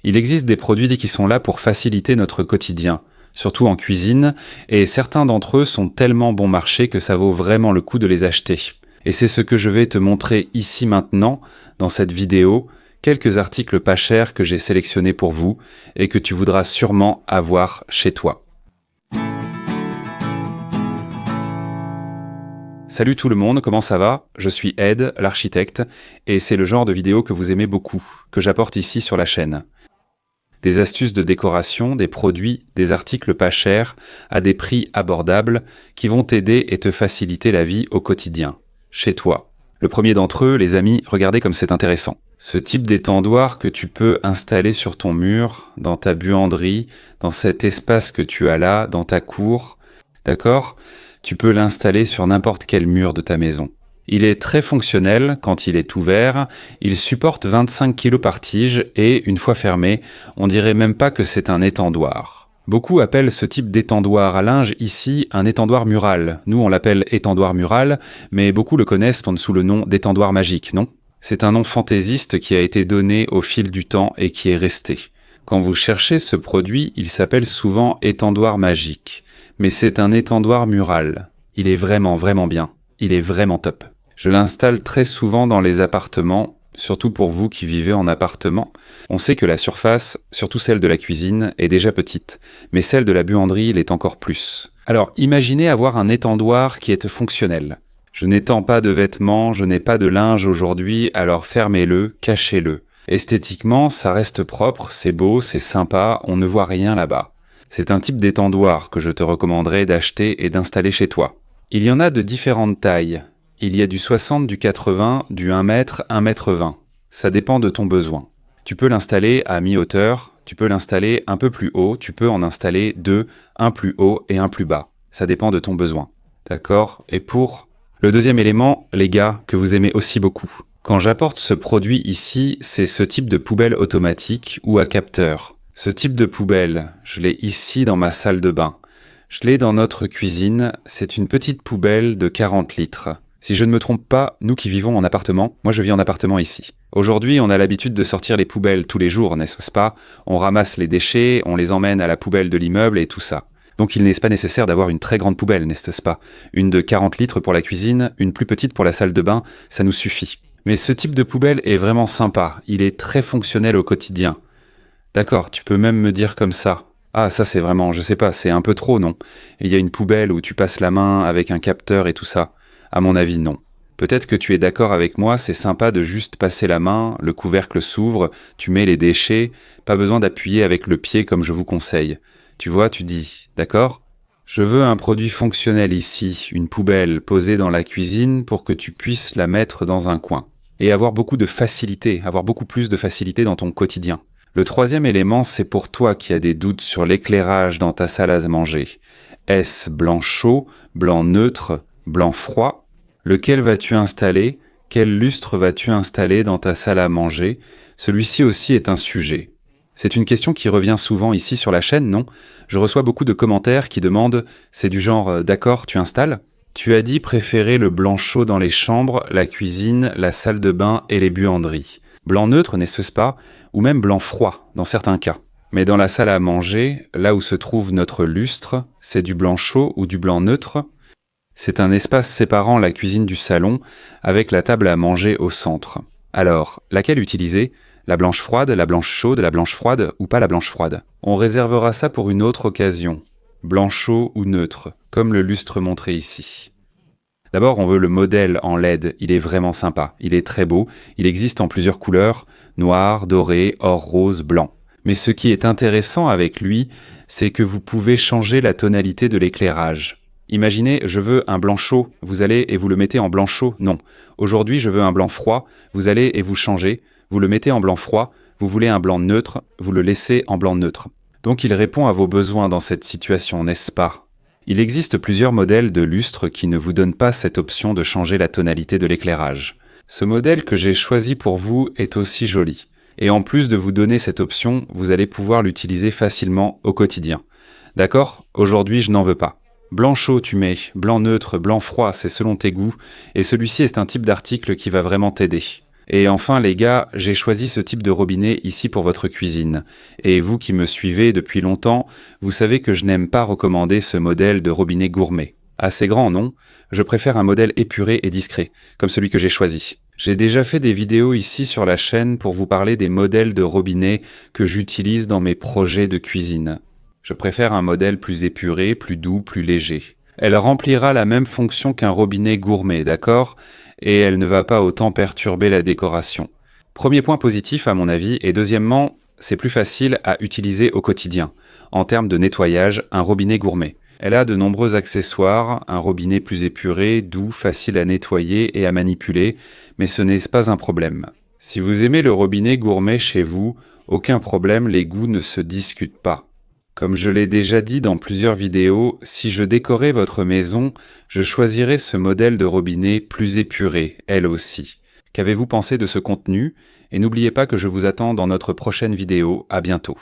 Il existe des produits qui sont là pour faciliter notre quotidien, surtout en cuisine, et certains d'entre eux sont tellement bon marché que ça vaut vraiment le coup de les acheter. Et c'est ce que je vais te montrer ici maintenant, dans cette vidéo, quelques articles pas chers que j'ai sélectionnés pour vous et que tu voudras sûrement avoir chez toi. Salut tout le monde, comment ça va? Je suis Ed, l'architecte, et c'est le genre de vidéo que vous aimez beaucoup, que j'apporte ici sur la chaîne. Des astuces de décoration, des produits, des articles pas chers, à des prix abordables, qui vont t'aider et te faciliter la vie au quotidien, chez toi. Le premier d'entre eux, les amis, regardez comme c'est intéressant. Ce type d'étendoir que tu peux installer sur ton mur, dans ta buanderie, dans cet espace que tu as là, dans ta cour, d'accord? Tu peux l'installer sur n'importe quel mur de ta maison. Il est très fonctionnel quand il est ouvert, il supporte 25 kg par tige et, une fois fermé, on dirait même pas que c'est un étendoir. Beaucoup appellent ce type d'étendoir à linge ici un étendoir mural. Nous on l'appelle étendoir mural, mais beaucoup le connaissent sous le nom d'étendoir magique, non? C'est un nom fantaisiste qui a été donné au fil du temps et qui est resté. Quand vous cherchez ce produit, il s'appelle souvent étendoir magique. Mais c'est un étendoir mural. Il est vraiment bien. Il est vraiment top. Je l'installe très souvent dans les appartements, surtout pour vous qui vivez en appartement. On sait que la surface, surtout celle de la cuisine, est déjà petite, mais celle de la buanderie l'est encore plus. Alors imaginez avoir un étendoir qui est fonctionnel. Je n'étends pas de vêtements, je n'ai pas de linge aujourd'hui, alors fermez-le, cachez-le. Esthétiquement, ça reste propre, c'est beau, c'est sympa, on ne voit rien là-bas. C'est un type d'étendoir que je te recommanderais d'acheter et d'installer chez toi. Il y en a de différentes tailles. Il y a du 60, du 80, du 1 mètre, 1 mètre 20. Ça dépend de ton besoin. Tu peux l'installer à mi-hauteur, tu peux l'installer un peu plus haut, tu peux en installer deux, un plus haut et un plus bas. Ça dépend de ton besoin. D'accord? Et pour le deuxième élément, les gars, que vous aimez aussi beaucoup. Quand j'apporte ce produit ici, c'est ce type de poubelle automatique ou à capteur. Ce type de poubelle, je l'ai ici dans ma salle de bain. Je l'ai dans notre cuisine, c'est une petite poubelle de 40 litres. Si je ne me trompe pas, nous qui vivons en appartement, moi je vis en appartement ici. Aujourd'hui, on a l'habitude de sortir les poubelles tous les jours, n'est-ce pas? On ramasse les déchets, on les emmène à la poubelle de l'immeuble et tout ça. Donc il n'est pas nécessaire d'avoir une très grande poubelle, n'est-ce pas? Une de 40 litres pour la cuisine, une plus petite pour la salle de bain, ça nous suffit. Mais ce type de poubelle est vraiment sympa, il est très fonctionnel au quotidien. D'accord, tu peux même me dire comme ça. Ah, ça c'est vraiment, je sais pas, c'est un peu trop, non? Il y a une poubelle où tu passes la main avec un capteur et tout ça. À mon avis, non. Peut-être que tu es d'accord avec moi, c'est sympa de juste passer la main, le couvercle s'ouvre, tu mets les déchets, pas besoin d'appuyer avec le pied comme je vous conseille. Tu vois, tu dis, d'accord? Je veux un produit fonctionnel ici, une poubelle posée dans la cuisine pour que tu puisses la mettre dans un coin. Et avoir beaucoup de facilité, avoir beaucoup plus de facilité dans ton quotidien. Le troisième élément, c'est pour toi qui as des doutes sur l'éclairage dans ta salle à manger. Est-ce blanc chaud, blanc neutre, blanc froid? Lequel vas-tu installer? Quel lustre vas-tu installer dans ta salle à manger? Celui-ci aussi est un sujet. C'est une question qui revient souvent ici sur la chaîne, non? Je reçois beaucoup de commentaires qui demandent « c'est du genre d'accord, tu installes ?» Tu as dit préférer le blanc chaud dans les chambres, la cuisine, la salle de bain et les buanderies. Blanc neutre, n'est-ce pas? Ou même blanc froid, dans certains cas. Mais dans la salle à manger, là où se trouve notre lustre, c'est du blanc chaud ou du blanc neutre. C'est un espace séparant la cuisine du salon, avec la table à manger au centre. Alors, laquelle utiliser? La blanche froide, la blanche chaude, la blanche froide ou pas la blanche froide? On réservera ça pour une autre occasion. Blanc chaud ou neutre, comme le lustre montré ici. D'abord, on veut le modèle en LED, il est vraiment sympa, il est très beau, il existe en plusieurs couleurs, noir, doré, or rose, blanc. Mais ce qui est intéressant avec lui, c'est que vous pouvez changer la tonalité de l'éclairage. Imaginez, je veux un blanc chaud, vous allez et vous le mettez en blanc chaud, non. Aujourd'hui, je veux un blanc froid, vous allez et vous changez, vous le mettez en blanc froid, vous voulez un blanc neutre, vous le laissez en blanc neutre. Donc il répond à vos besoins dans cette situation, n'est-ce pas? Il existe plusieurs modèles de lustres qui ne vous donnent pas cette option de changer la tonalité de l'éclairage. Ce modèle que j'ai choisi pour vous est aussi joli. Et en plus de vous donner cette option, vous allez pouvoir l'utiliser facilement au quotidien. D'accord? Aujourd'hui, je n'en veux pas. Blanc chaud, tu mets. Blanc neutre, blanc froid, c'est selon tes goûts. Et celui-ci est un type d'article qui va vraiment t'aider. Et enfin les gars, j'ai choisi ce type de robinet ici pour votre cuisine. Et vous qui me suivez depuis longtemps, vous savez que je n'aime pas recommander ce modèle de robinet gourmet. Assez grand, non? Je préfère un modèle épuré et discret, comme celui que j'ai choisi. J'ai déjà fait des vidéos ici sur la chaîne pour vous parler des modèles de robinet que j'utilise dans mes projets de cuisine. Je préfère un modèle plus épuré, plus doux, plus léger. Elle remplira la même fonction qu'un robinet gourmet, d'accord? Et elle ne va pas autant perturber la décoration. Premier point positif à mon avis, et deuxièmement, c'est plus facile à utiliser au quotidien. En termes de nettoyage, un robinet gourmet. Elle a de nombreux accessoires, un robinet plus épuré, doux, facile à nettoyer et à manipuler, mais ce n'est pas un problème. Si vous aimez le robinet gourmet chez vous, aucun problème, les goûts ne se discutent pas. Comme je l'ai déjà dit dans plusieurs vidéos, si je décorais votre maison, je choisirais ce modèle de robinet plus épuré, elle aussi. Qu'avez-vous pensé de ce contenu? Et n'oubliez pas que je vous attends dans notre prochaine vidéo. À bientôt.